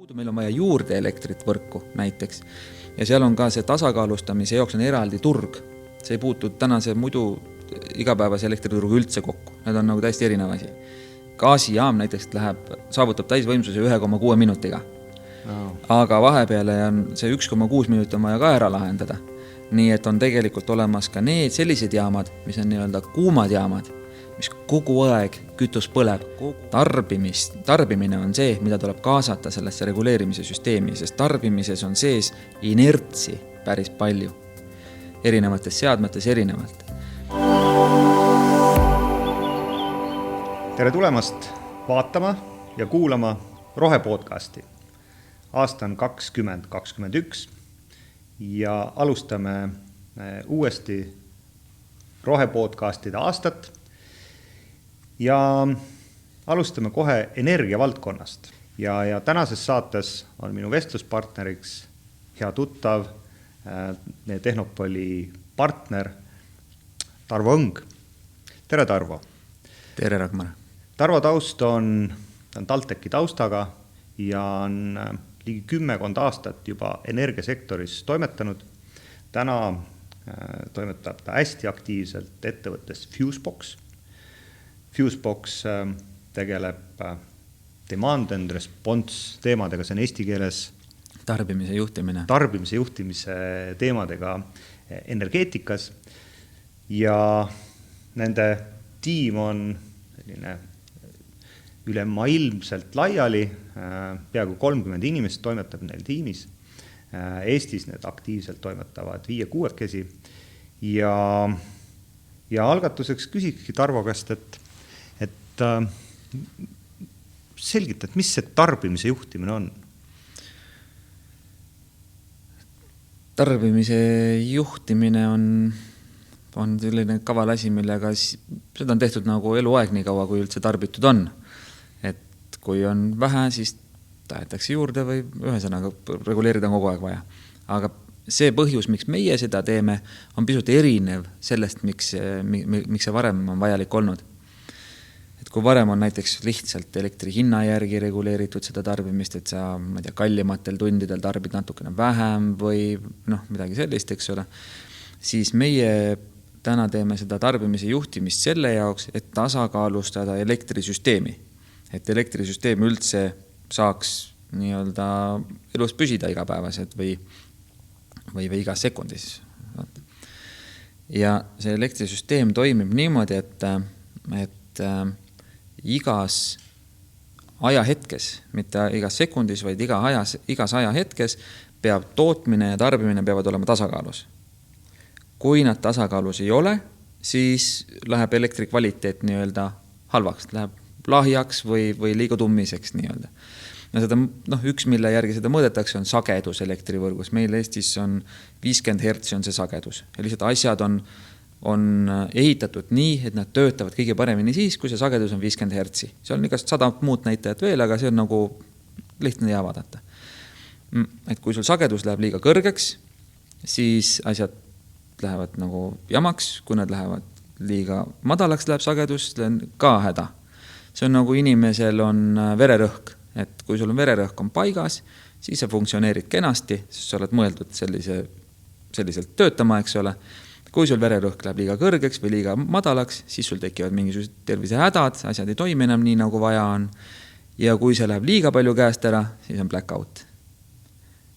puudu, meil on vaja juurde elektrit võrku näiteks. Ja seal on ka see tasakaalustamise jaoks on eraldi turg. See ei puutu tänase muidu igapäevase elektriturgu üldse kokku. Need on nagu täiesti erinev asi. Gaasijaam näiteks saavutab täisvõimsuse 1,6 minutiga. Aga vahepeale on see 1,6 minutit on vaja ka ära lahendada. Nii et on tegelikult olemas ka need sellised jaamad, mis on nii-öelda kuumad jaamad, mis kogu aeg kütus põleb. Tarbimine on see, mida tuleb kaasata sellesse reguleerimise süsteemi, sest tarbimises on sees inertsi päris palju. Erinevates seadmetes erinevalt. Tere tulemast vaatama ja kuulama Rohepodcasti. Aasta on 2021 ja alustame uuesti Rohepodcastide aastat. Ja alustame kohe energiavaldkonnast. Ja tänases saates on minu vestluspartneriks hea tuttav, meie Tehnopoli partner Tarvo Õng. Tere, Tarvo! Tere, Ragmar! Tarvo taust on TalTechi taustaga ja on ligi 10 aastat juba energiasektoris toimetanud. Täna toimetab ta hästi aktiivselt ettevõttes Fusebox. Fusebox tegeleb demand and response teemadega, see on eesti keeles tarbimise juhtimise teemadega energeetikas ja nende tiim on ülemaailmselt laiali, peaaegu 30 inimest toimetab neil tiimis. Eestis need aktiivselt toimetavad 5-6 ja algatuseks küsikski Tarvo käest, et selgita, et mis see tarbimise juhtimine on? Tarbimise juhtimine on selline kaval asi, millega seda on tehtud nagu eluaeg nii kaua, kui üldse tarbitud on. Et kui on vähe, siis tahetakse juurde või ühesõnaga reguleerida kogu aeg vaja. Aga see põhjus, miks meie seda teeme, on pisut erinev sellest, miks see varem on vajalik olnud. Et kui varem on näiteks lihtsalt elektri hinna järgi reguleeritud seda tarbimist, et sa kallimatel tundidel tarbid natukene vähem või midagi sellist, eks ole, siis meie täna teeme seda tarbimise juhtimist selle jaoks, et tasakaalustada elektrisüsteemi. Et elektrisüsteem üldse saaks nii-öelda elus püsida igapäevased või igas sekundis. Ja see elektrisüsteem toimib niimoodi, et igas ajahetkes, mitte igas sekundis, vaid igas ajahetkes peab tootmine ja tarbimine peavad olema tasakaalus. Kui nad tasakaalus ei ole, siis läheb elektri kvaliteet nii-öelda halvaks, läheb lahjaks või liiga tummiseks nii-öelda. Ja seda, üks, mille järgi seda mõõdetakse, on sagedus elektrivõrgus. Meil Eestis on 50 Hz on see sagedus. Ja lihtsalt asjad on ehitatud nii, et nad töötavad kõige paremini siis, kui see sagedus on 50 Hz. See on igast 100 muud näitajat veel, aga see on nagu lihtne ja vaadata. Et kui sul sagedus läheb liiga kõrgeks, siis asjad lähevad nagu jamaks, kui nad lähevad liiga madalaks, läheb sagedus, ka häda. See on nagu inimesel on vererõhk, et kui sul on vererõhk on paigas, siis sa funktsioneerid kenasti, sest sa oled mõeldud selliselt töötama, eks ole. Kui sul vererõhk läheb liiga kõrgeks või liiga madalaks, siis sul tekivad mingisugused tervisehädad, asjad ei toimi enam nii, nagu vaja on. Ja kui see läheb liiga palju käest ära, siis on blackout.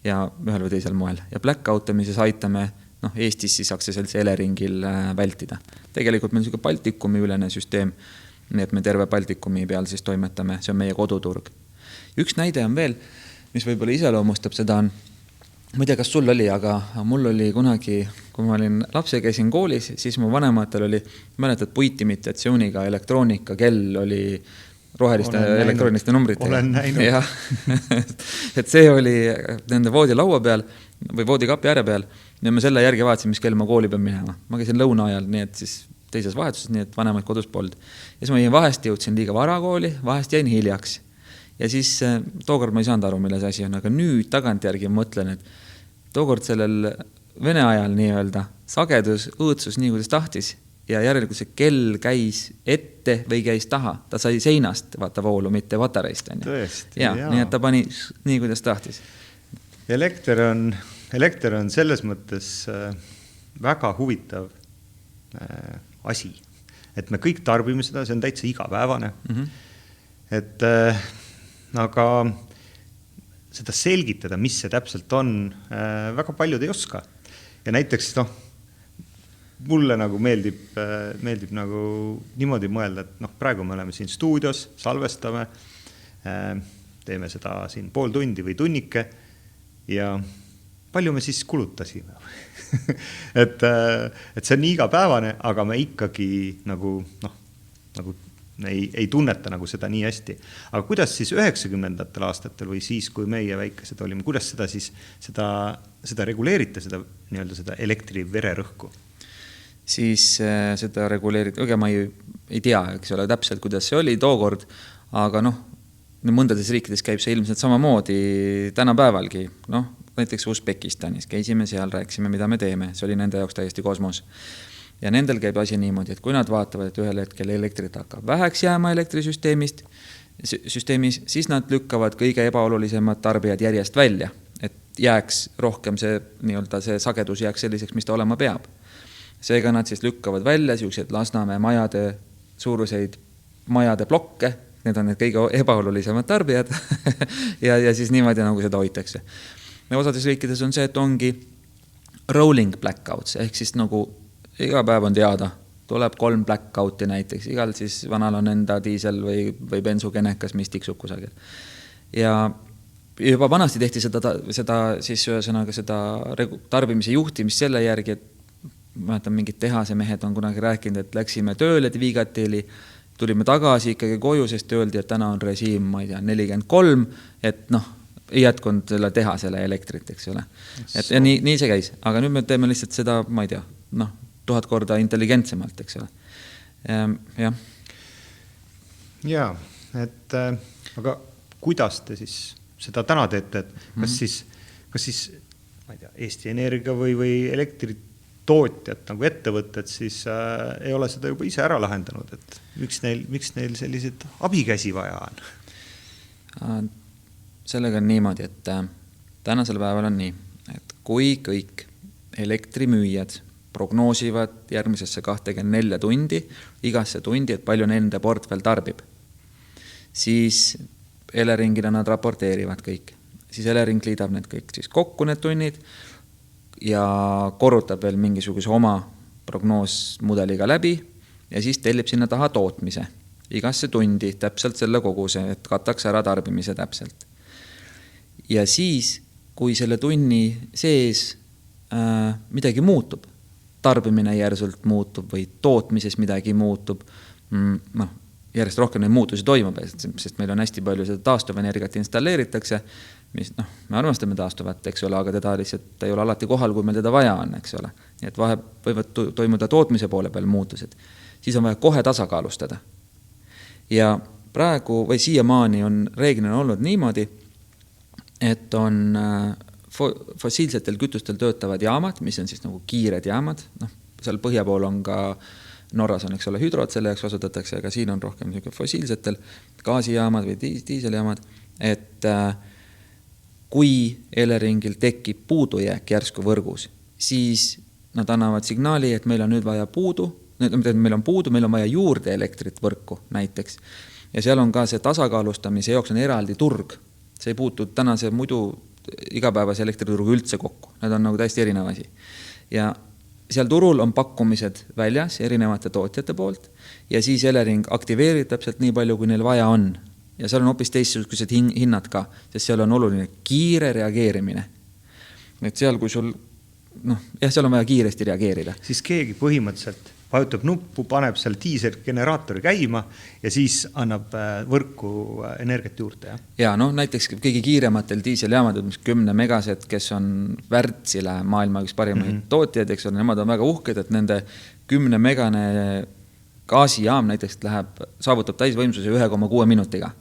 Ja ühel või teisel moel. Ja blackoutamises aitame Eestis siis aktsiaseltsi Eleringil vältida. Tegelikult meil on Baltikumi ülene süsteem, nii et me terve Baltikumi peal siis toimetame, see on meie koduturg. Üks näide on veel, mis võib-olla iseloomustab seda on, ma ei tea, kas sul oli, aga mul oli kunagi, kui ma olin lapse käisin koolis, siis mu vanematel oli, mäletad, puitimitatsiooniga elektroonika kell oli roheliste elektrooniliste numbritega. Olen näinud. Ja, et see oli nende voodi laua peal või voodikapi ääre peal ja ma selle järgi vaatasin, mis kell ma kooli pean minema. Ma käisin lõuna ajal, nii et siis teises vahetuses, nii et vanemaid kodus polnud. Ja siis ma vahest jõudsin liiga vara kooli, vahest jäin hiljaks. Ja siis tookord ma ei saanud aru, milles asi on, aga nüüd tagantjärgi mõtlen, et tookord sellel Vene ajal nii-öelda sagedus õõtsus nii, kuidas tahtis ja järelikult see kell käis ette või käis taha. Ta sai seinast vaata voolu, mitte vatareist. Tõesti, ja. Nii et ta pani nii, kuidas tahtis. Elekter on selles mõttes väga huvitav asi. Et me kõik tarbime seda, see on täitsa igapäevane. Et aga seda selgitada, mis see täpselt on, väga paljud ei oska. Ja näiteks, mulle nagu meeldib nagu niimoodi mõelda, et praegu me oleme siin stuudios, salvestame, teeme seda siin pool tundi või tunnike ja palju me siis kulutasime. et see on nii igapäevane, aga me ikkagi nagu ei tunneta nagu seda nii hästi. Aga kuidas siis 90ndatel aastatel või siis, kui meie väikesed olime, kuidas seda siis, seda reguleerite, seda elektri vererõhku? Siis seda reguleeriti, ma ei tea, eks ole täpselt, kuidas see oli tookord, aga mõndades riikides käib see ilmselt samamoodi tänapäevalgi. Näiteks Usbekistanis käisime seal, rääkisime, mida me teeme, see oli nende jaoks täiesti kosmos. Ja nendel käib asi niimoodi, et kui nad vaatavad, et ühel hetkel elektrit hakkab väheks jääma elektrisüsteemis, siis nad lükkavad kõige ebaolulisemad tarbijad järjest välja, et jääks rohkem see sagedus jääks selliseks, mis ta olema peab. Seega nad siis lükkavad välja siuksed Lasnamäe majade suuruseid majade blokke, need on need kõige ebaolulisemad tarbijad ja siis niimoodi nagu seda hoitakse. Ja osades riikides on see, et ongi rolling blackouts, ehk siis nagu iga päev on teada, tuleb 3 blackouti näiteks, igal siis vanal on enda diisel või bensukenekas, mis tiksub kusagil. Ja juba vanasti tehti seda siis ühesõnaga seda tarbimise juhtimist selle järgi, et mäletan, mingid tehase mehed on kunagi rääkinud, et läksime tööle Viigatili, tulime tagasi ikkagi koju, sest öeldi, et täna on režiim, ma ei tea, 43, et ei jätkunud selle tehasele elektrit, eks ole. Ja nii see käis, aga nüüd me teeme lihtsalt seda, ma ei tea, 1000 korda intelligentsemalt, eks ole. Jah. Ja, et aga kuidas te siis seda täna teete, et kas siis ma ei tea, Eesti Energia või elektritootjad nagu ettevõtted siis ei ole seda juba ise ära lahendanud, et miks neil sellised abikäsi vaja on? Sellega on niimoodi, et tänasel päeval on nii, et kui kõik elektrimüüjad prognoosivad järgmisesse 24 tundi, igasse tundi, et palju nende portfell tarbib, siis Eleringile nad raporteerivad kõik. Siis Elering liidab need kõik siis kokku need tunnid ja korrutab veel mingisuguse oma prognoosmudeliga läbi ja siis tellib sinna taha tootmise. Igasse tundi täpselt selle koguse, et kataks ära tarbimise täpselt. Ja siis, kui selle tunni sees midagi muutub, tarbimine järsult muutub või tootmises midagi muutub, järjest rohkem neid muutusi toimub, sest meil on hästi palju seda taastuvenergiat installeeritakse, mis me armastame taastuvat, eks ole, aga teda lihtsalt ei ole alati kohal, kui meil teda vaja on, eks ole. Nii et võivad toimuda tootmise poole peal muutused. Siis on vaja kohe tasakaalustada. Ja praegu või siiamaani on reeglina olnud niimoodi, et on fossiilsetel kütustel töötavad jaamad, mis on siis nagu kiired jaamad, seal põhja pool on ka Norras on, eks ole, hüdrot, selle jaoks kasutatakse, aga siin on rohkem fossiilsetel gaasijaamad või diiseljaamad, et kui Eleringil tekib puudujääk järsku võrgus, siis nad annavad signaali, et meil on nüüd vaja meil on vaja juurde elektrit võrku näiteks. Ja seal on ka see tasakaalustamise jaoks on eraldi turg. See ei puutu tänase muidu igapäevase elektriturgu üldse kokku. Need on nagu täiesti erinev asi. Ja seal turul on pakkumised väljas erinevate tootjate poolt ja siis Elering aktiveerib täpselt nii palju, kui neil vaja on. Ja seal on hoopis teistsugused hinnad ka, sest seal on oluline kiire reageerimine. Et seal, kui sul, seal on vaja kiiresti reageerida. Siis keegi põhimõtteliselt vajutab nuppu, paneb seal diiselgeneraatori käima ja siis annab võrku energiat juurde. Ja näiteks kõigi kiirematel diiseljaamad, mis 10 megased, kes on Wärtsilä maailma üks parimaid tootjaid, eks ole, nemad on väga uhked, et nende 10 megane gaasijaam näiteks saavutab täisvõimsuse 1,6 minutiga.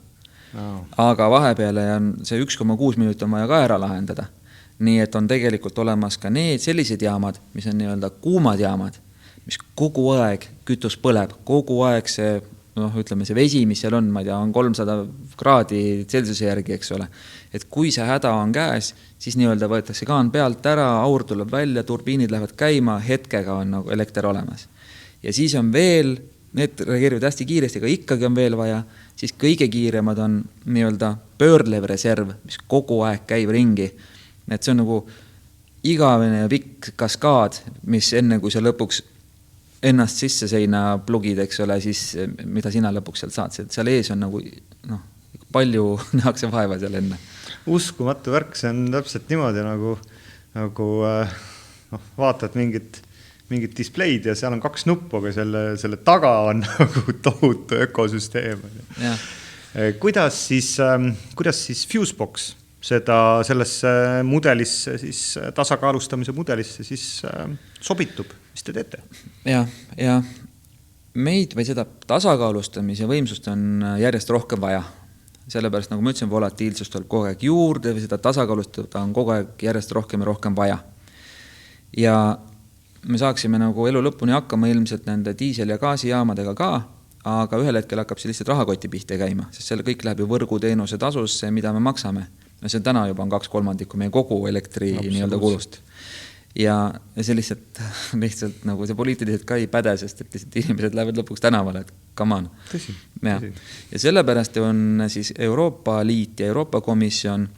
Aga vahepeale on see 1,6 minut on vaja ka ära lahendada. Nii et on tegelikult olemas ka need sellised jaamad, mis on nii-öelda kuumad jaamad, mis kogu aeg kütus põleb, kogu aeg see, ütleme see vesi, mis seal on, ma ei tea, on 300 kraadi Celsiuse järgi, eks ole. Et kui see häda on käes, siis nii-öelda võetakse kaan pealt ära, aur tuleb välja, turbiinid lähevad käima, hetkega on nagu elekter olemas. Ja siis on veel, need reageerivad hästi kiiresti, aga ikkagi on veel vaja, siis kõige kiiremad on nii-öelda pöörlev reserv, mis kogu aeg käib ringi. Et see on nagu igavene ja pikk kaskaad, mis enne kui sa lõpuks ennast sisse seina plugid, eks ole, siis mida sina lõpuks seal saad. Seal ees on nagu, palju nähakse vaeva seal enne. Uskumatu värk, see on täpselt niimoodi nagu vaatad mingit displeid ja seal on 2 nuppu, aga selle taga on nagu tohutu ökosüsteem. Ja. Kuidas siis Fusebox sellesse mudelisse, siis tasakaalustamise mudelisse siis sobitub, mis te teete? Ja meid või seda tasakaalustamise võimsust on järjest rohkem vaja. Sellepärast, nagu ma ütlesin, volatiilsust tuleb kogu aeg juurde või seda tasakaalustada on kogu aeg järjest rohkem ja rohkem vaja. Ja me saaksime nagu elu lõpuni hakkama ilmselt nende diisel- ja gaasijaamadega ka, aga ühel hetkel hakkab see lihtsalt rahakoti pihta käima, sest selle kõik läheb ju võrguteenuse tasusse, mida me maksame. See täna juba on 2/3 meie kogu elektri nii-öelda kulust. Ja see lihtsalt nagu see poliitiliselt ka ei päde, sest et lihtsalt inimesed lähevad lõpuks tänavale, et come on. Tõsi. Ja sellepärast on siis Euroopa Liit ja Euroopa Komisjon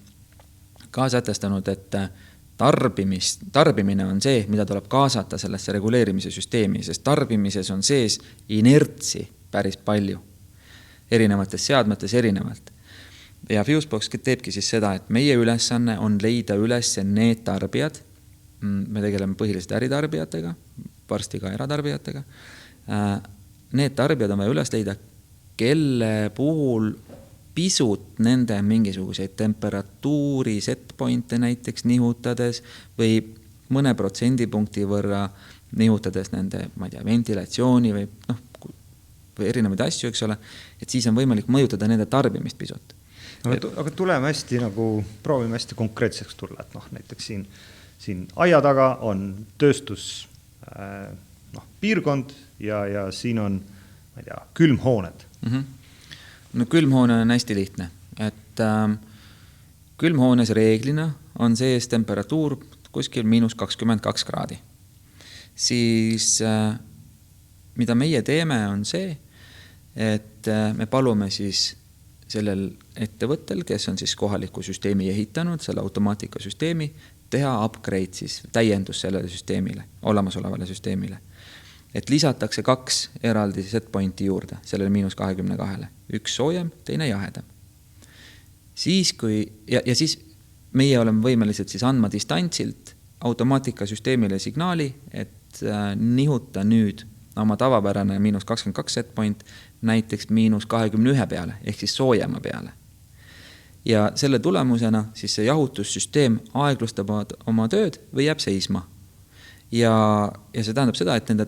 ka sätestanud, et tarbimine on see, mida tuleb kaasata sellesse reguleerimise süsteemi, sest tarbimises on sees inertsi päris palju. Erinevates seadmetes erinevalt. Ja Fusebox teebki siis seda, et meie ülesanne on leida üles need tarbijad, me tegeleme põhiliselt äritarbijatega, varsti ka eratarbijatega, need tarbijad on vaja üles leida, kelle puhul pisut nende mingisuguseid temperatuuri setpointe näiteks nihutades või mõne protsendipunkti võrra nihutades nende, ma ei tea, ventilatsiooni või erinevaid asju, eks ole, et siis on võimalik mõjutada nende tarbimist pisut. Aga tuleme hästi proovime hästi konkreetseks tulla, et näiteks siin aia taga on tööstus piirkond ja siin on, ma ei tea, külmhooned. No külmhoone on hästi lihtne, et külmhoones reeglina on sees temperatuur kuskil -22 kraadi. Siis mida meie teeme on see, et me palume siis sellel ettevõttel, kes on siis kohaliku süsteemi ehitanud, selle automaatikasüsteemi, teha upgrade siis, täiendus sellele süsteemile, olemasolevale süsteemile. Et lisatakse 2 eraldi setpointi juurde, sellele -22. Üks soojem, teine jahedam. Siis siis meie oleme võimelised siis andma distantsilt automaatikasüsteemile signaali, et nihuta nüüd oma tavapärane -22 setpoint näiteks -21 peale, ehk siis soojema peale. Ja selle tulemusena siis see jahutussüsteem aeglustab oma tööd või jääb seisma. Ja see tähendab seda, et nende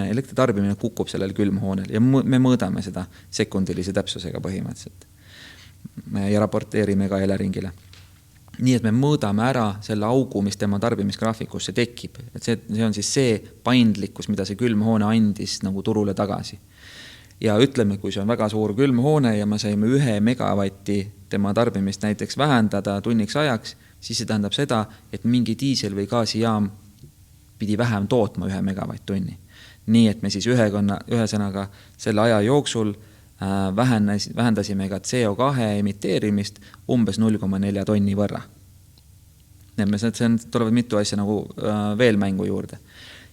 elektritarbimine kukub sellel külmhoonel ja me mõõdame seda sekundilise täpsusega põhimõtteliselt. Ja raporteerime ka Eleringile. Nii et me mõõdame ära selle augu, mis tema tarbimisgraafikusse tekib. Et see on siis see paindlikkus, mida see külmhoone andis nagu turule tagasi. Ja ütleme, kui see on väga suur külmhoone ja me saime 1 megavatti tema tarbimist näiteks vähendada tunniks ajaks, siis see tähendab seda, et mingi diisel- või gaasijaam pidi vähem tootma 1 megavatt-tunni. Nii et me siis ühesõnaga selle aja jooksul vähendasime ka CO2 emiteerimist umbes 0,4 tonni võrra. Tulevad mitu asja nagu veel mängu juurde.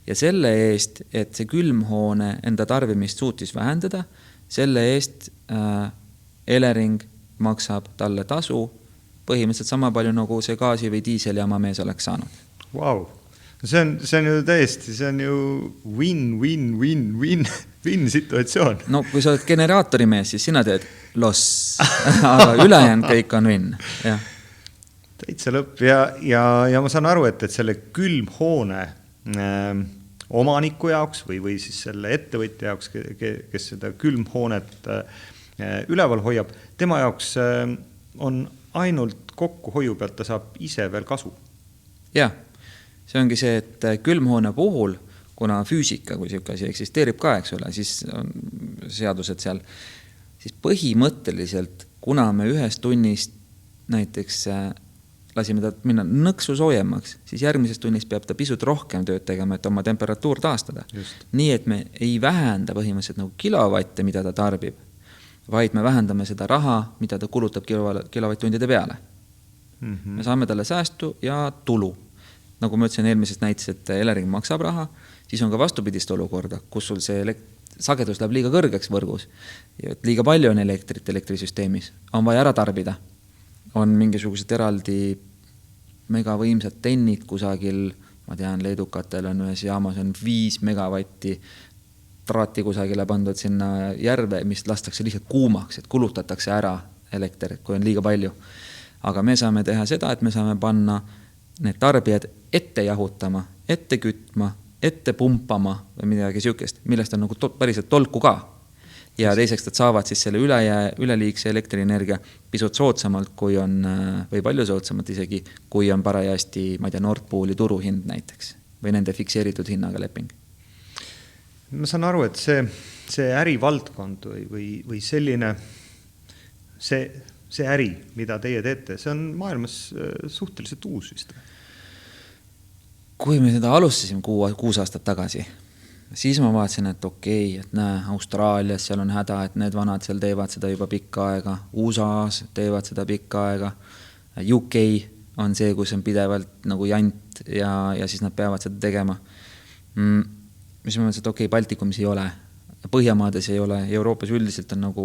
Ja selle eest, et see külmhoone enda tarbimist suutis vähendada, selle eest Elering maksab talle tasu põhimõtteliselt sama palju, nagu see gaasi- või diiseljaama mees oleks saanud. Wow. See on ju täiesti, see on ju win situatsioon. No kui sa oled generaatori mees, siis sina teed loss, aga ülejäänud kõik on win. Ja. Täitsa lõpp ja ma saan aru, et selle külmhoone omaniku jaoks või siis selle ettevõtja jaoks, kes seda külmhoonet üleval hoiab, tema jaoks on ainult kokkuhoiu pealt, ta saab ise veel kasu. Jah. See ongi see, et külmhoone puhul, kuna füüsika, kui siuke asi eksisteerib ka, eks ole, siis on seadused seal, siis põhimõtteliselt, kuna me ühes tunnist näiteks lasime ta minna nõksu soojemaks, siis järgmises tunnis peab ta pisut rohkem tööd tegema, et oma temperatuur taastada. Just. Nii, et me ei vähenda põhimõtteliselt nagu kilovatte, mida ta tarbib, vaid me vähendame seda raha, mida ta kulutab kilovatt-tundide peale. Me saame talle säästu ja tulu. Nagu ma ütlesin eelmisest näites, et Elering maksab raha, siis on ka vastupidist olukorda, kus sul see sagedus läheb liiga kõrgeks võrgus. Ja liiga palju on elektrit elektrisüsteemis. On vaja ära tarbida. On mingisugused eraldi megavõimsad tennid kusagil, ma tean, leedukatel on ühes jaamas on 5 megavatti traati kusagile pandud sinna järve, mis lastakse lihtsalt kuumaks, et kulutatakse ära elekter, kui on liiga palju. Aga me saame teha seda, et me saame panna need tarbijad ette jahutama, ette kütma, ette pumpama või midagi siukest, millest on nagu päriselt tolku ka. Ja teiseks, et saavad siis selle üleliigse elektrienergia pisut soodsamalt, kui on, või palju soodsamalt isegi, kui on parajasti, ma ei tea, Nord Pooli turuhind näiteks või nende fikseeritud hinnaga leping. Ma saan aru, et see ärivaldkond või selline, see äri, mida teie teete, see on maailmas suhteliselt uus vist. Kui me seda alustasime 6 aastat tagasi, siis ma vaatasin, et okei, et näe, Austraalias seal on häda, et need vanad seal teevad seda juba pikka aega, USAs teevad seda pikka aega, UK on see, kus on pidevalt nagu jant ja siis nad peavad seda tegema. Mis ma mõtlesin, et okei, Baltikumis ei ole, Põhjamaades ei ole, Euroopas üldiselt on nagu,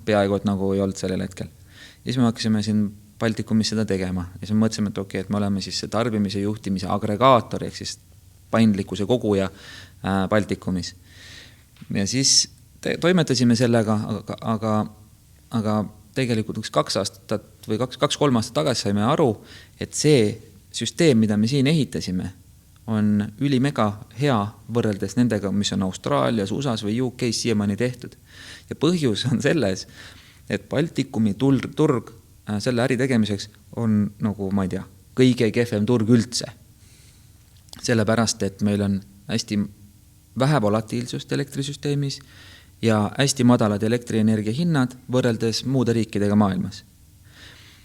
peaaegu et nagu ei olnud sellel hetkel. Ja siis me hakkasime siin Baltikumis seda tegema ja siis me mõtlesime, et okei, et me oleme siis see tarbimise juhtimise agregaator, ehk siis paindlikkuse koguja Baltikumis. Ja siis toimetasime sellega, aga tegelikult 2 aastat või 2-3 aastat tagasi saime aru, et see süsteem, mida me siin ehitasime, on ülimega hea võrreldes nendega, mis on Austraalias, USAs või UK's siiamaani tehtud. Ja põhjus on selles, et Baltikumi turg selle äri tegemiseks on nagu, ma ei tea, kõige kehvem turg üldse. Sellepärast, et meil on hästi vähe volatiilsust elektrisüsteemis ja hästi madalad elektrienergia hinnad võrreldes muude riikidega maailmas.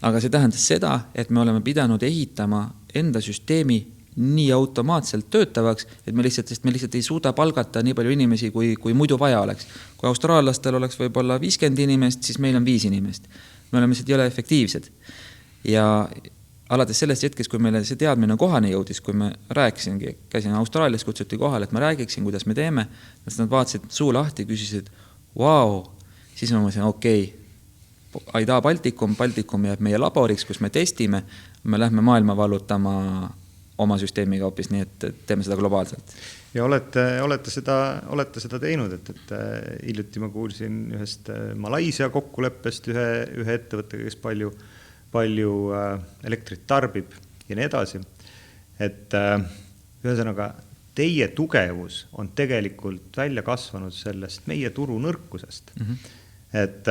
Aga see tähendas seda, et me oleme pidanud ehitama enda süsteemi nii automaatselt töötavaks, et me lihtsalt ei suuda palgata nii palju inimesi, kui muidu vaja oleks. Kui austraallastel oleks võib-olla 50 inimest, siis meil on 5 inimest. Me oleme lihtsalt ei ole efektiivsed. Ja alates sellest hetkest, kui meile see teadmine kohane jõudis, kui me rääkisingi, käisin Austraalias, kutsuti kohale, et ma räägiksin, kuidas me teeme, siis nad vaatasid suu lahti, küsisid, vau, siis ma mõtlesin, okei, Aida Baltikum jääb meie laboriks, kus me testime, me lähme maailma vallutama oma süsteemiga hoopis, nii et teeme seda globaalselt. Ja olete seda teinud, et hiljuti ma kuulsin ühest Malaisia kokkuleppest ühe ettevõttega, kes palju elektrit tarbib ja nii edasi. Et ühesõnaga, teie tugevus on tegelikult välja kasvanud sellest meie turu nõrkusest. Et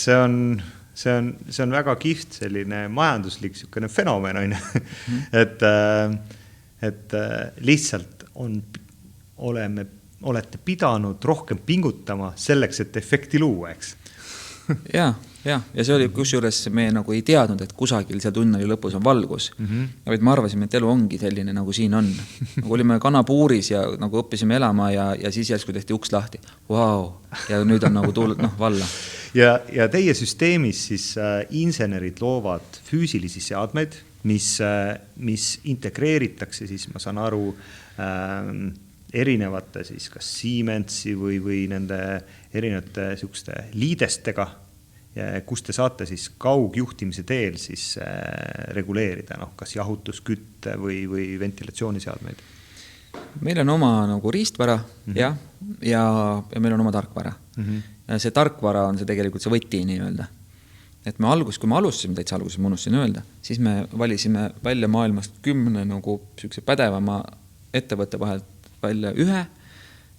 see on väga kihvt selline majanduslik sükene fenomen, et lihtsalt olete pidanud rohkem pingutama selleks, et efekti luua, eks? Ja see oli, kusjuures me nagu ei teadnud, et kusagil seal tunneli lõpus on valgus. Vaid me arvasime, et elu ongi selline, nagu siin on. Nagu olime kanapuuris ja nagu õppisime elama ja siis järsku tehti uks lahti. Vau! Ja nüüd on nagu tulnud valla. Ja teie süsteemis siis insenerid loovad füüsilisi seadmeid, mis integreeritakse siis, ma saan aru, erinevate siis kas Siemensi või nende erinevate sihukeste liidestega, kus te saate siis kaugjuhtimise teel siis reguleerida, kas jahutuskütte või ventilatsiooniseadmeid? Meil on oma nagu riistvara ja meil on oma tarkvara. Ja see tarkvara on see tegelikult see võti nii öelda. Et kui me alustasime, täitsa alguses ma unustasin öelda, siis me valisime välja maailmast 10 nagu pädevama ettevõtte vahelt välja ühe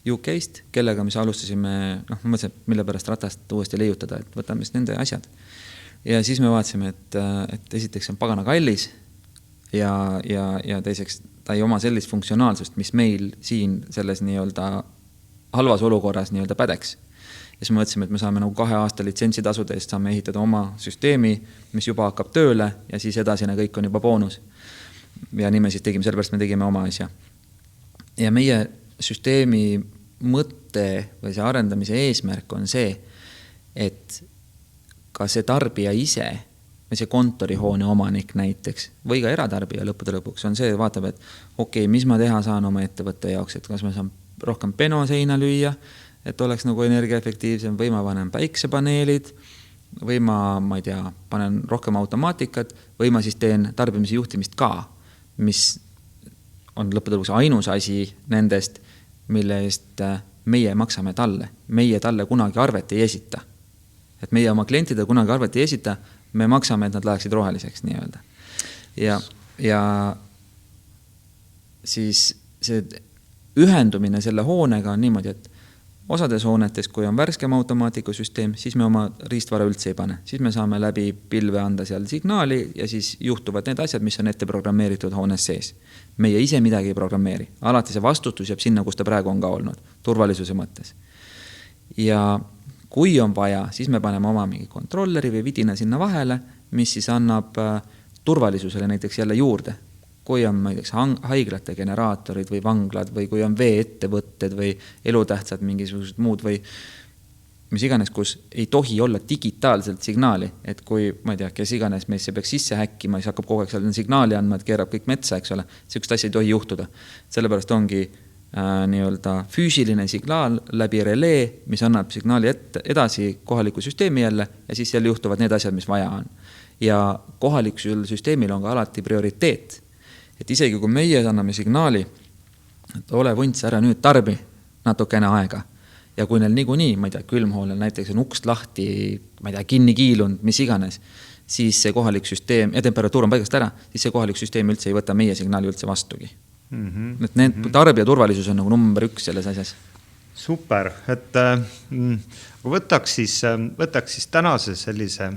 UK-st, kellega me alustasime, ma mõtlesin, mille pärast ratast uuesti leiutada, et võtame nende asjad. Ja siis me vaatasime, et esiteks on pagana kallis, ja teiseks ta ei oma sellist funktsionaalsust, mis meil siin selles nii-öelda halvas olukorras nii-öelda pädeks. Ja siis me mõtlesime, et me saame nagu 2 aasta litsentsi tasude eest saame ehitada oma süsteemi, mis juba hakkab tööle ja siis edasine kõik on juba boonus. Ja nii me siis tegime, sellepärast me tegime oma asja. Ja meie süsteemi mõtte või see arendamise eesmärk on see, et ka see tarbija ise või see kontorihoone omanik näiteks või ka eratarbija lõppude lõpuks on see, vaatab, et okei, mis ma teha saan oma ettevõtte jaoks, et kas ma saan rohkem peno seina lüüa, et oleks nagu energiaefektiivsem või ma panen päiksepaneelid või ma ei tea, panen rohkem automaatikat või ma siis teen tarbimise juhtimist ka, mis on lõppude lõpuks ainus asi nendest, mille eest meie maksame talle. Meie talle kunagi arvet ei esita. Et meie oma klientide kunagi arvet ei esita, me maksame, et nad läheksid roheliseks nii-öelda. Ja siis see ühendumine selle hoonega on niimoodi, et osades hoonetes, kui on värskem automaatikusüsteem, siis me oma riistvara üldse ei pane. Siis me saame läbi pilve anda seal signaali ja siis juhtuvad need asjad, mis on ette programmeeritud hoones sees. Meie ise midagi ei programmeeri. Alati see vastutus jääb sinna, kus ta praegu on ka olnud, turvalisuse mõttes. Ja kui on vaja, siis me paneme oma mingi kontrolleri või vidina sinna vahele, mis siis annab turvalisusele näiteks jälle juurde. Kui on näiteks haiglate generaatorid või vanglad või kui on vee-ettevõtted või elutähtsad mingisugused muud või mis iganes, kus ei tohi olla digitaalselt signaali, et kui, ma ei tea, kes iganes meisse peaks sisse häkkima, siis hakkab kogu aeg seal signaali andma, et keerab kõik metsa, eks ole, sellist asja ei tohi juhtuda. Sellepärast ongi nii-öelda füüsiline signaal läbi relee, mis annab signaali edasi kohaliku süsteemi jälle ja siis jälle juhtuvad need asjad, mis vaja on. Ja kohalikul süsteemil on ka alati prioriteet. Et isegi kui meie anname signaali, et ole vunts ära nüüd tarbi natukene aega. Ja kui neil niikuinii, ma ei tea, külmhoolel näiteks on ukst lahti, ma ei tea, kinni kiilunud, mis iganes, siis see kohalik süsteem ja temperatuur on paigast ära, siis see kohalik süsteem üldse ei võta meie signaali üldse vastugi. Et need tarbija turvalisus on nagu number 1 selles asjas. Super, et võtaks siis tänase sellise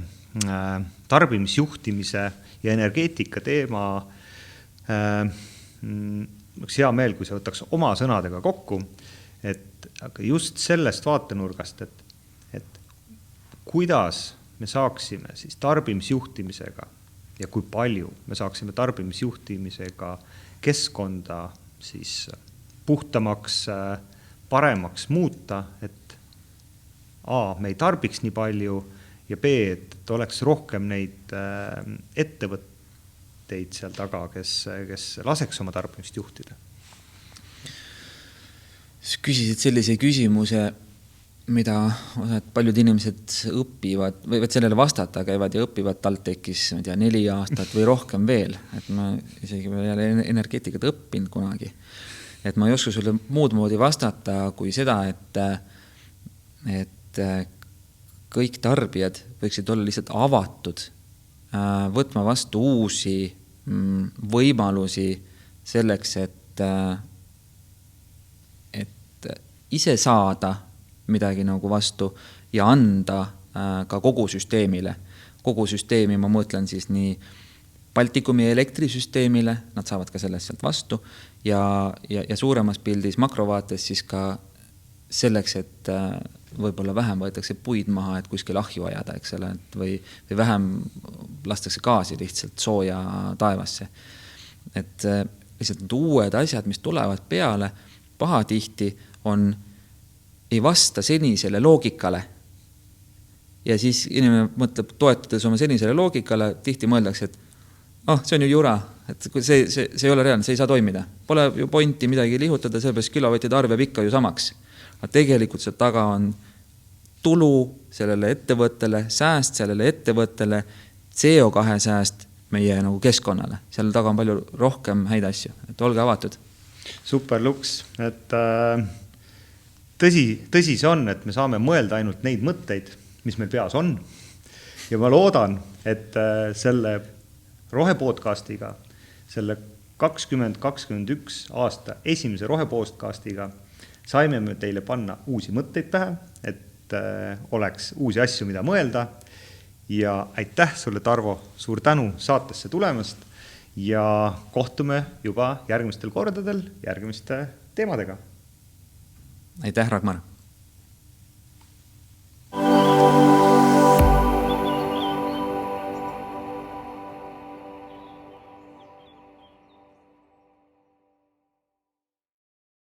tarbimisjuhtimise ja energeetika teema oleks hea meel, kui sa võtaks oma sõnadega kokku, et just sellest vaatenurgast, et kuidas me saaksime siis tarbimisjuhtimisega ja kui palju me saaksime tarbimisjuhtimisega keskkonda siis puhtamaks, paremaks muuta, et A, me ei tarbiks nii palju ja B, et oleks rohkem neid ettevõtteid seal taga, kes laseks oma tarbimist juhtida. Küsisid sellise küsimuse, mida paljud inimesed õpivad või sellele vastata käivad ja õpivad TalTechis 4 aastat või rohkem veel. Et ma isegi veel energeetikat õppinud kunagi. Et ma ei oska sulle muud moodi vastata kui seda, et kõik tarbijad võiksid olla lihtsalt avatud, võtma vastu uusi võimalusi selleks, et ise saada midagi nagu vastu ja anda ka kogu süsteemile. Kogu süsteemi ma mõtlen siis nii Baltikumi elektrisüsteemile, nad saavad ka sellest sealt vastu ja suuremas pildis makrovaates siis ka selleks, et võib-olla vähem võetakse puid maha, et kuskil ahju ajada, eks ole, või vähem lastakse gaasi lihtsalt sooja taevasse. Et lihtsalt need uued asjad, mis tulevad peale, pahatihti ei vasta senisele loogikale. Ja siis inimene mõtleb, toetades oma senisele loogikale, tihti mõeldakse, et see on ju jura, et see ei ole reaalne, see ei saa toimida. Pole ju pointi midagi lihutada, sellepärast kilovatide arv jääb ikka ju samaks. Aga tegelikult see taga on tulu sellele ettevõttele, sääst sellele ettevõttele, CO2 sääst meie nagu keskkonnale. Seal taga on palju rohkem häid asju, et olge avatud. Super, Luks, et tõsi see on, et me saame mõelda ainult neid mõtteid, mis meil peas on. Ja ma loodan, et selle rohepodcastiga, selle 2021 aasta esimese rohepodcastiga saime me teile panna uusi mõtteid pähe, et oleks uusi asju, mida mõelda. Ja aitäh sulle, Tarvo, suur tänu saatesse tulemast ja kohtume juba järgmistel kordadel järgmiste teemadega. aitäh, Ragnar!